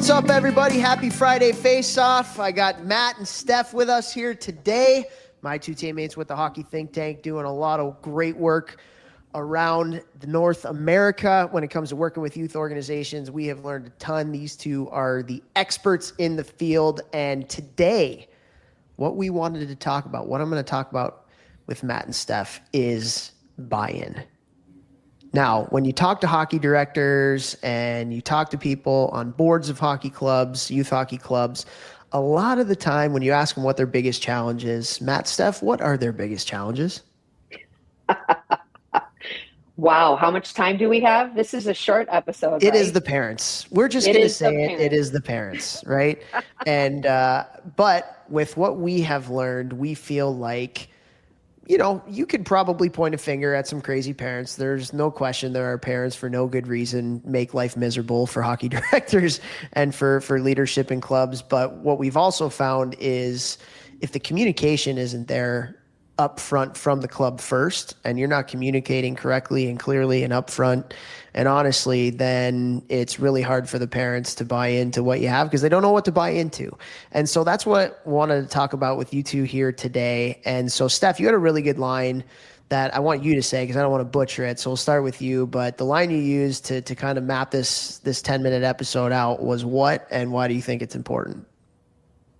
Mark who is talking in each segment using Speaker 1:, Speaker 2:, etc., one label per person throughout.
Speaker 1: What's up, everybody? Happy Friday Face-Off. I got Matt and Steph with us here today. My two teammates with the Hockey Think Tank doing a lot of great work around North America when it comes to working with youth organizations. We have learned a ton. These two are the experts in the field. And today, what we wanted to talk about, what I'm going to talk about with Matt and Steph is buy-in. Now, when you talk to hockey directors and you talk to people on boards of hockey clubs, youth hockey clubs, a lot of the time when you ask them what their biggest challenge is, Matt, Steph, what are their biggest challenges?
Speaker 2: Wow, how much time do we have? This is a short episode.
Speaker 1: It is the parents. We're just going to say it. It is the parents, right? And but with what we have learned, we feel like, you know, you could probably point a finger at some crazy parents. There's no question there are parents for no good reason make life miserable for hockey directors and for leadership in clubs. But what we've also found is if the communication isn't there up front from the club first, and you're not communicating correctly and clearly and upfront and honestly, then it's really hard for the parents to buy into what you have because they don't know what to buy into. And so that's what I wanted to talk about with you two here today. And so, Steph, you had a really good line that I want you to say because I don't want to butcher it. So we'll start with you. But the line you used to kind of map this 10-minute episode out was what, and why do you think it's important?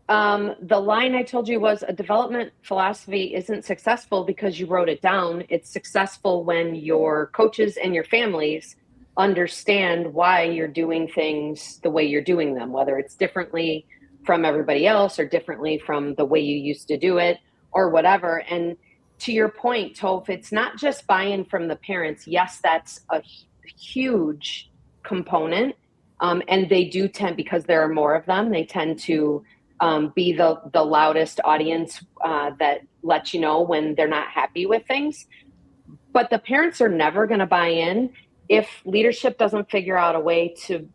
Speaker 2: The line I told you was a development philosophy isn't successful because you wrote it down. It's successful when your coaches and your families understand why you're doing things the way you're doing them, whether it's differently from everybody else or differently from the way you used to do it or whatever. And to your point, Toph, it's not just buy-in from the parents. Yes, that's a huge component. And they do tend, because there are more of them, they tend to be the loudest audience that lets you know when they're not happy with things. But the parents are never going to buy in if leadership doesn't figure out a way to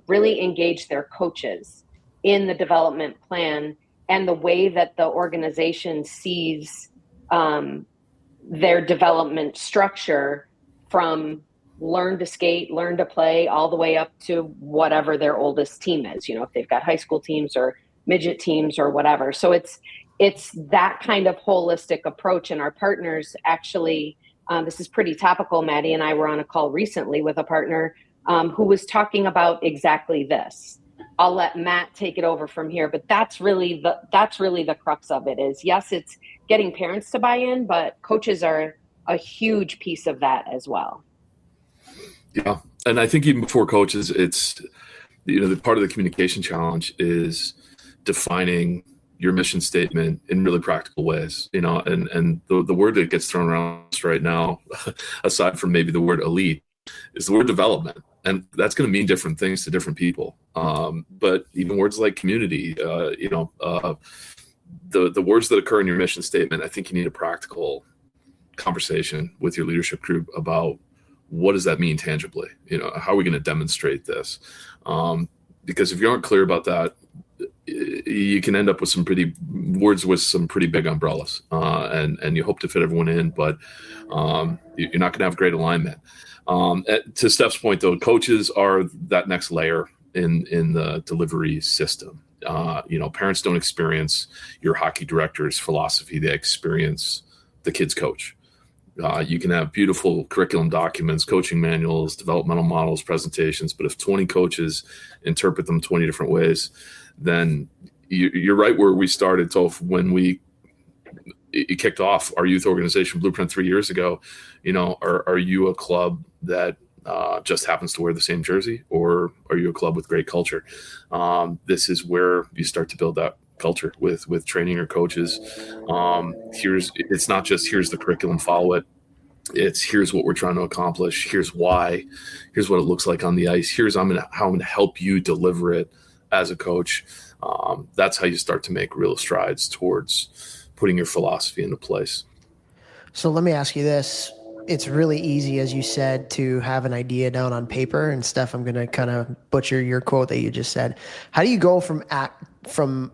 Speaker 2: really engage their coaches in the development plan and the way that the organization sees their development structure from learn to skate, learn to play, all the way up to whatever their oldest team is. You know, if they've got high school teams or midget teams or whatever. So it's that kind of holistic approach. And our partners actually, this is pretty topical. Maddie and I were on a call recently with a partner who was talking about exactly this. I'll let Matt take it over from here, but that's really the crux of it is, yes, it's getting parents to buy in, but coaches are a huge piece of that as well.
Speaker 3: Yeah. And I think even before coaches, it's, you know, the part of the communication challenge is defining your mission statement in really practical ways, you know, and the word that gets thrown around right now, aside from maybe the word elite, is the word development. And that's going to mean different things to different people. But even words like community, the words that occur in your mission statement, I think you need a practical conversation with your leadership group about what does that mean tangibly? You know, how are we going to demonstrate this? Because if you aren't clear about that, you can end up with some pretty big umbrellas, and you hope to fit everyone in, but you're not going to have great alignment. To Steph's point, though, coaches are that next layer in the delivery system. Parents don't experience your hockey director's philosophy; they experience the kid's coach. You can have beautiful curriculum documents, coaching manuals, developmental models, presentations, but if 20 coaches interpret them 20 different ways, then you're right where we started, Toph, when we kicked off our youth organization Blueprint 3 years ago. You know, are you a club that just happens to wear the same jersey, or are you a club with great culture? This is where you start to build that culture with training your coaches. It's not just here's the curriculum, follow it. It's here's what we're trying to accomplish. Here's why. Here's what it looks like on the ice. Here's how I'm going to help you deliver it as a coach. That's how you start to make real strides towards putting your philosophy into place.
Speaker 1: So let me ask you this. It's really easy, as you said, to have an idea down on paper. And Steph, I'm going to kind of butcher your quote that you just said. How do you go from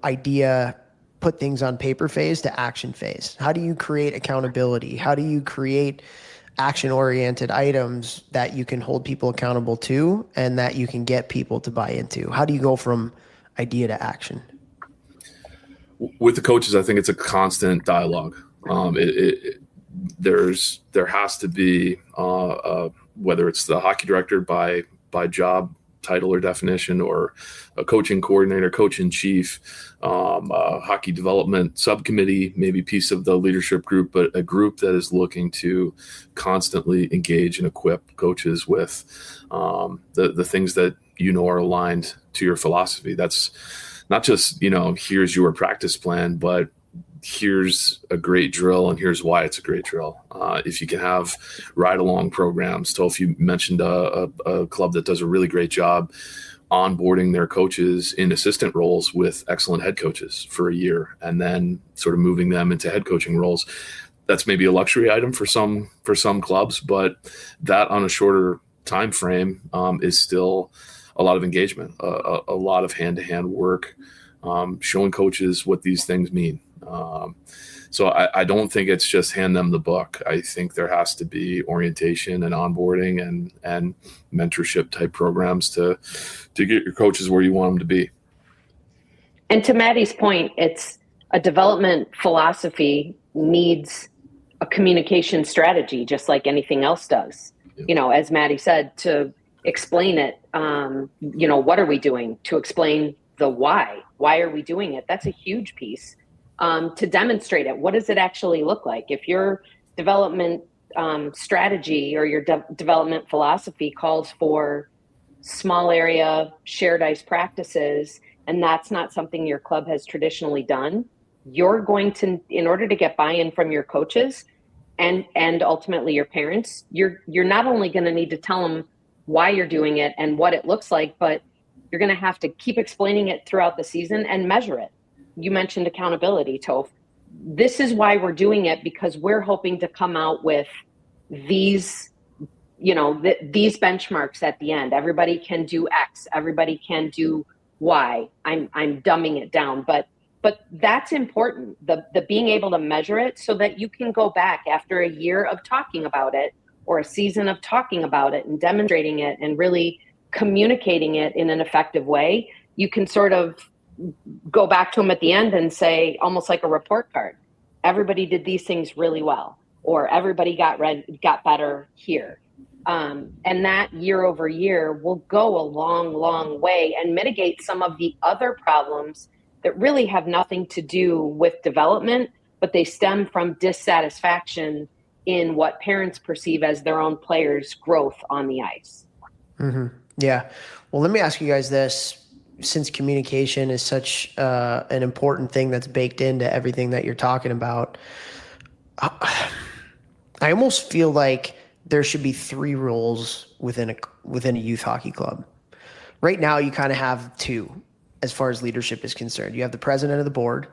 Speaker 1: idea, put things on paper phase to action phase? How do you create accountability? How do you create action-oriented items that you can hold people accountable to and that you can get people to buy into? How do you go from idea to action?
Speaker 3: With the coaches, I think it's a constant dialogue. There has to be, whether it's the hockey director by job title or definition, or a coaching coordinator, coach in chief, a hockey development subcommittee, maybe piece of the leadership group, but a group that is looking to constantly engage and equip coaches with the things that are aligned to your philosophy. That's not just, here's your practice plan, but here's a great drill and here's why it's a great drill. If you can have ride-along programs. Toph, you mentioned a club that does a really great job onboarding their coaches in assistant roles with excellent head coaches for a year, and then sort of moving them into head coaching roles. That's maybe a luxury item for some clubs, but that on a shorter time frame is still a lot of engagement, a lot of hand-to-hand work, showing coaches what these things mean. So I don't think it's just hand them the book. I think there has to be orientation and onboarding and mentorship type programs to get your coaches where you want them to be.
Speaker 2: And to Maddie's point, it's a development philosophy needs a communication strategy, just like anything else does. Yeah. As Maddie said, to explain it, what are we doing? To explain the why. Why are we doing it? That's a huge piece. To demonstrate it. What does it actually look like? If your development strategy or your development philosophy calls for small area shared ice practices, and that's not something your club has traditionally done, you're going to, in order to get buy-in from your coaches and ultimately your parents, you're not only going to need to tell them why you're doing it and what it looks like, but you're going to have to keep explaining it throughout the season and measure it. You mentioned accountability, Toph. This is why we're doing it, because we're hoping to come out with these, these benchmarks at the end. Everybody can do X. Everybody can do Y. I'm dumbing it down, but that's important. The being able to measure it so that you can go back after a year of talking about it or a season of talking about it and demonstrating it and really communicating it in an effective way. You can sort of go back to them at the end and say, almost like a report card, everybody did these things really well, or everybody got better here. And that year over year will go a long, long way and mitigate some of the other problems that really have nothing to do with development, but they stem from dissatisfaction in what parents perceive as their own players' growth on the ice.
Speaker 1: Mm-hmm. Yeah. Well, let me ask you guys this. Since communication is such an important thing that's baked into everything that you're talking about, I almost feel like there should be 3 roles within a youth hockey club. Right now, you kind of have 2 as far as leadership is concerned. You have the president of the board,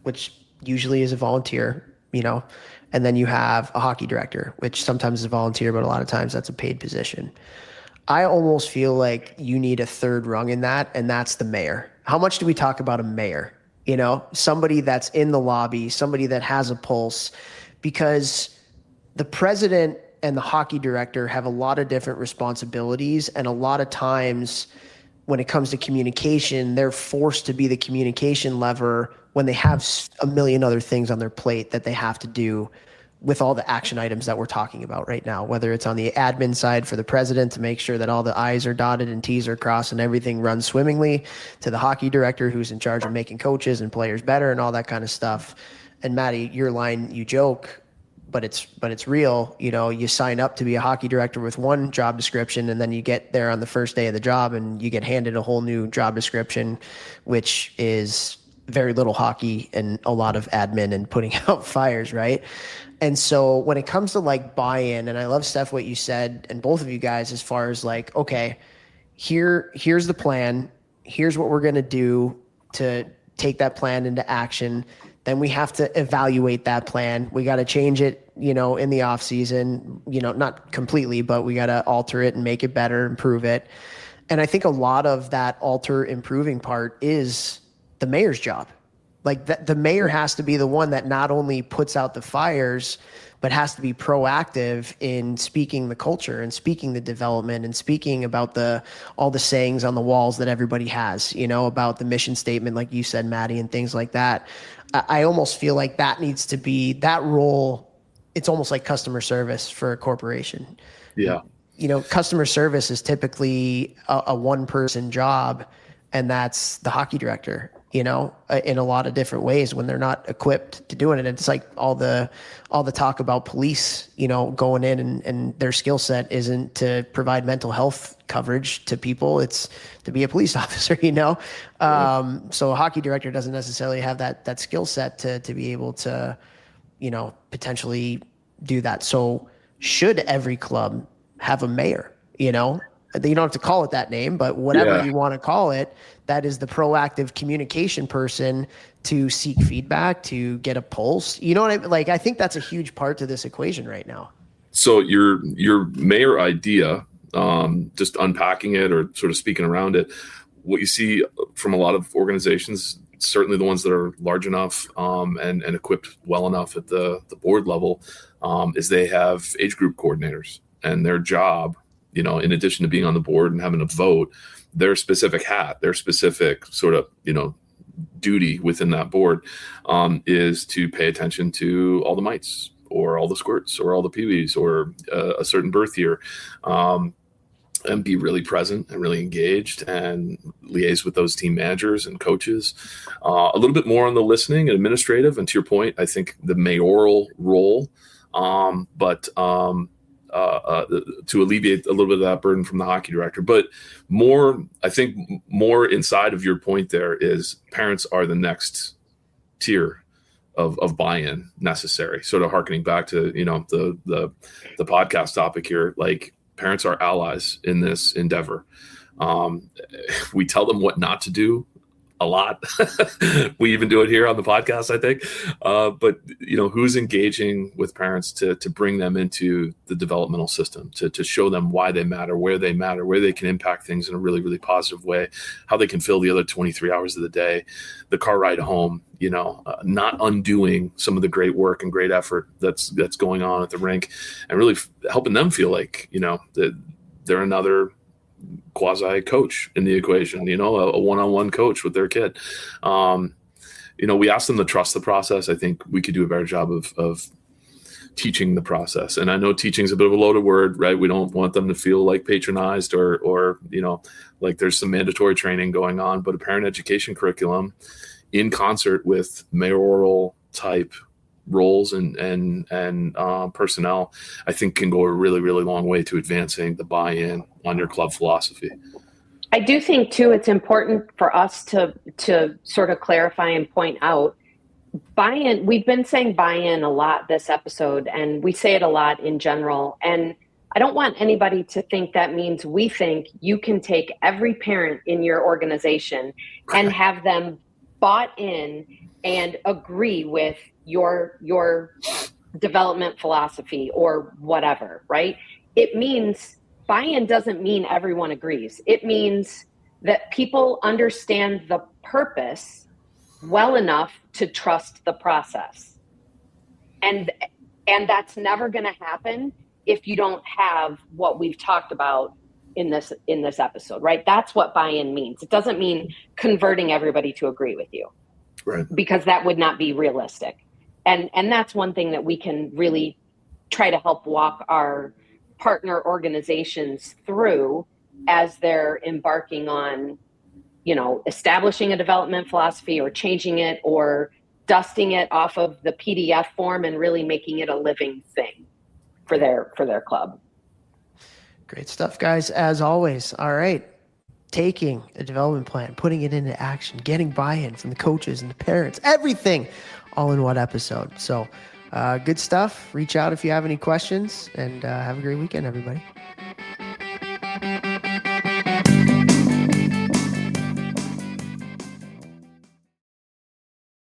Speaker 1: which usually is a volunteer, and then you have a hockey director, which sometimes is a volunteer, but a lot of times that's a paid position. I almost feel like you need a third rung in that, and that's the mayor. How much do we talk about a mayor? Somebody that's in the lobby, somebody that has a pulse, because the president and the hockey director have a lot of different responsibilities, and a lot of times when it comes to communication, they're forced to be the communication lever when they have a million other things on their plate that they have to do with all the action items that we're talking about right now, whether it's on the admin side for the president to make sure that all the I's are dotted and T's are crossed and everything runs swimmingly, to the hockey director who's in charge of making coaches and players better and all that kind of stuff. And Maddie, your line, you joke, but it's real. You sign up to be a hockey director with one job description, and then you get there on the first day of the job and you get handed a whole new job description, which is very little hockey and a lot of admin and putting out fires, right? And so when it comes to buy-in, and I love, Steph, what you said, and both of you guys, as far as okay, here's the plan. Here's what we're going to do to take that plan into action. Then we have to evaluate that plan. We got to change it, in the off season, not completely, but we got to alter it and make it better, improve it. And I think a lot of that improving part is the mayor's job. The mayor has to be the one that not only puts out the fires, but has to be proactive in speaking the culture and speaking the development and speaking about all the sayings on the walls that everybody has, about the mission statement, like you said, Maddie, and things like that. I almost feel like that needs to be that role. It's almost like customer service for a corporation.
Speaker 3: Yeah.
Speaker 1: Customer service is typically a one-person job, and that's the hockey director, in a lot of different ways when they're not equipped to doing it. It's like all the talk about police, going in and their skill set isn't to provide mental health coverage to people. It's to be a police officer, So a hockey director doesn't necessarily have that skill set to be able to, potentially do that. So should every club have a mayor? You don't have to call it that name, but whatever you want to call it, that is the proactive communication person to seek feedback, to get a pulse. You know what I mean? Like, I think that's a huge part to this equation right now.
Speaker 3: So your mayor idea, just unpacking it or sort of speaking around it, what you see from a lot of organizations, certainly the ones that are large enough and equipped well enough at the board level, is they have age group coordinators, and their job, in addition to being on the board and having a vote, their specific hat, their specific sort of, duty within that board is to pay attention to all the mites or all the squirts or all the peewees or a certain birth year, and be really present and really engaged and liaise with those team managers and coaches. A little bit more on the listening and administrative. And to your point, I think the mayoral role, but to alleviate a little bit of that burden from the hockey director. But I think more inside of your point there is parents are the next tier of buy-in necessary. Sort of harkening back to, the podcast topic here, like parents are allies in this endeavor. We tell them what not to do a lot. We even do it here on the podcast, I think. But who's engaging with parents to bring them into the developmental system, to show them why they matter, where they can impact things in a really, really positive way, how they can fill the other 23 hours of the day, the car ride home, not undoing some of the great work and great effort that's going on at the rink, and really helping them feel like, that they're another quasi coach in the equation, a one-on-one coach with their kid. We ask them to trust the process. I think we could do a better job of teaching the process. And I know teaching is a bit of a loaded word, right? We don't want them to feel like patronized or like there's some mandatory training going on, but a parent education curriculum in concert with mayoral type roles and personnel, I think can go a really, really long way to advancing the buy-in on your club philosophy.
Speaker 2: I do think too, it's important for us to sort of clarify and point out buy-in. We've been saying buy-in a lot this episode, and we say it a lot in general. And I don't want anybody to think that means we think you can take every parent in your organization and have them bought in and agree with your development philosophy or whatever, right? It means buy-in doesn't mean everyone agrees. It means that people understand the purpose well enough to trust the process. And that's never going to happen if you don't have what we've talked about in this episode, right? That's what buy-in means. It doesn't mean converting everybody to agree with you.
Speaker 3: Right.
Speaker 2: Because that would not be realistic. And that's one thing that we can really try to help walk our partner organizations through as they're embarking on, establishing a development philosophy or changing it or dusting it off of the PDF form and really making it a living thing for their club.
Speaker 1: Great stuff, guys, as always. All right. Taking a development plan, putting it into action, getting buy-in from the coaches and the parents, everything all in one episode. So good stuff. Reach out if you have any questions, and have a great weekend, everybody.